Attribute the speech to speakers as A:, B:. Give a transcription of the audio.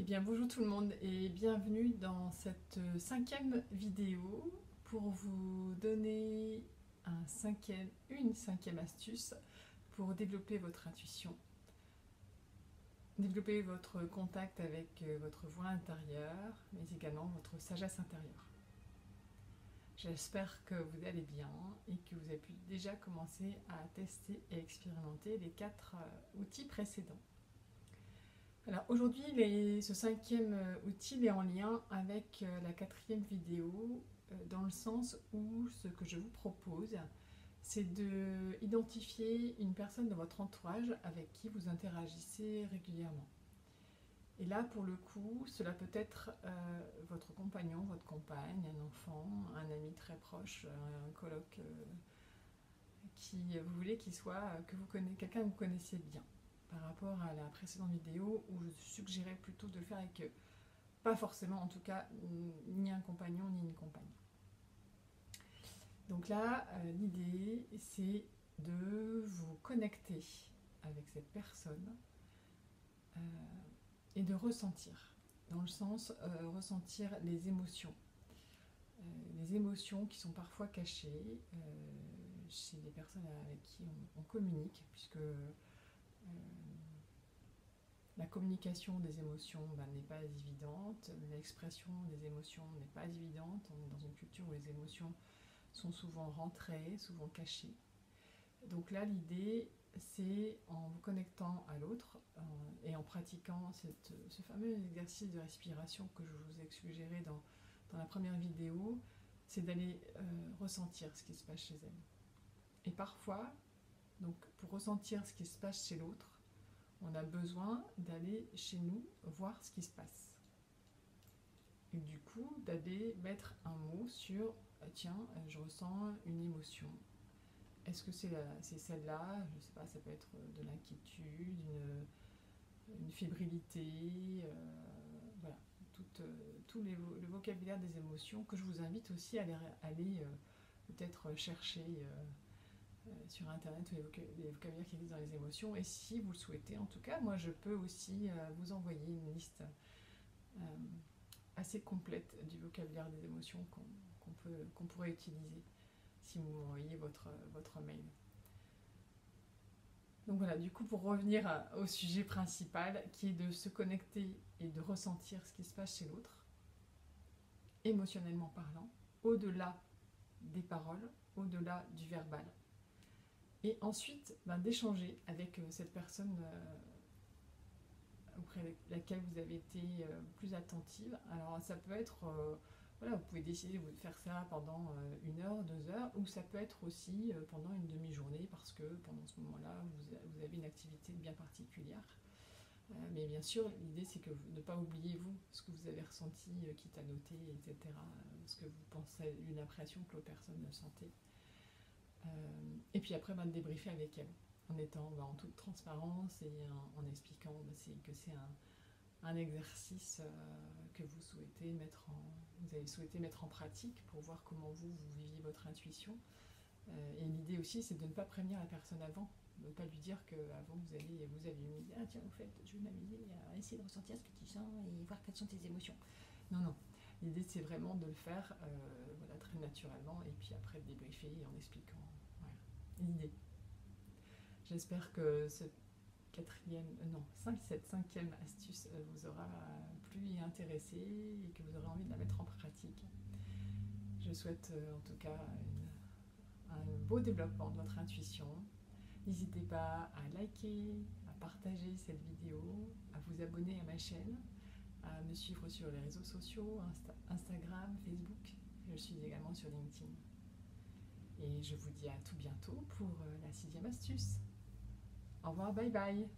A: Eh bien bonjour tout le monde et bienvenue dans cette cinquième vidéo pour vous donner une cinquième astuce pour développer votre intuition, développer votre contact avec votre voix intérieure, mais également votre sagesse intérieure. J'espère que vous allez bien et que vous avez pu déjà commencer à tester et expérimenter les 4 outils précédents. Alors aujourd'hui, ce cinquième outil est en lien avec la quatrième vidéo, dans le sens où ce que je vous propose, c'est d'identifier une personne de votre entourage avec qui vous interagissez régulièrement. Et là, pour le coup, cela peut être votre compagnon, votre compagne, un enfant, un ami très proche, un coloc qui vous voulez qu'il soit, quelqu'un que vous connaissez bien. Par rapport à la précédente vidéo où je suggérais plutôt de le faire avec, pas forcément en tout cas, ni un compagnon ni une compagne. Donc là, l'idée c'est de vous connecter avec cette personne et de ressentir, dans le sens ressentir les émotions qui sont parfois cachées chez les personnes avec qui on communique, puisque la communication des émotions n'est pas évidente, l'expression des émotions n'est pas évidente. On est dans une culture où les émotions sont souvent rentrées, souvent cachées. Donc là, l'idée, c'est en vous connectant à l'autre et en pratiquant ce fameux exercice de respiration que je vous ai suggéré dans la première vidéo, c'est d'aller ressentir ce qui se passe chez elle. Et parfois, donc, pour ressentir ce qui se passe chez l'autre, on a besoin d'aller chez nous voir ce qui se passe. Et du coup, d'aller mettre un mot sur tiens, je ressens une émotion. Est-ce que c'est celle-là? Je ne sais pas, ça peut être de l'inquiétude, une fébrilité, voilà, tout le vocabulaire des émotions que je vous invite aussi à aller peut-être chercher sur internet ou les vocabulaires qui existent dans les émotions, et si vous le souhaitez, en tout cas, moi je peux aussi vous envoyer une liste assez complète du vocabulaire des émotions qu'on pourrait utiliser si vous m'envoyez votre mail. Donc voilà, du coup, pour revenir au sujet principal, qui est de se connecter et de ressentir ce qui se passe chez l'autre, émotionnellement parlant, au-delà des paroles, au-delà du verbal. Et ensuite, d'échanger avec cette personne auprès de laquelle vous avez été plus attentive. Alors ça peut être, voilà, vous pouvez décider de faire ça pendant 1 heure, 2 heures, ou ça peut être aussi pendant une demi-journée, parce que pendant ce moment-là, vous avez une activité bien particulière. Mais bien sûr, l'idée c'est de ne pas oublier vous, ce que vous avez ressenti, quitte à noter, etc. Ce que vous pensez, une impression que l'autre personne sentait. Et puis après, de débriefer avec elle, en étant en toute transparence et en expliquant que c'est un exercice que vous avez souhaité mettre en pratique pour voir comment vous viviez votre intuition. Et l'idée aussi, c'est de ne pas prévenir la personne avant, de ne pas lui dire qu'avant vous aviez mis « Ah tiens, au fait, je vais m'amuser à essayer de ressentir ce que tu sens et voir quelles sont tes émotions. » Non, non. L'idée, c'est vraiment de le faire voilà, très naturellement, et puis après de débriefer en expliquant. Voilà, l'idée. J'espère que cette cinquième astuce vous aura plu et intéressé, et que vous aurez envie de la mettre en pratique. Je souhaite en tout cas un beau développement de votre intuition. N'hésitez pas à liker, à partager cette vidéo, à vous abonner à ma chaîne, à me suivre sur les réseaux sociaux, Instagram, Facebook. Je suis également sur LinkedIn. Et je vous dis à tout bientôt pour la 6e astuce. Au revoir, bye bye.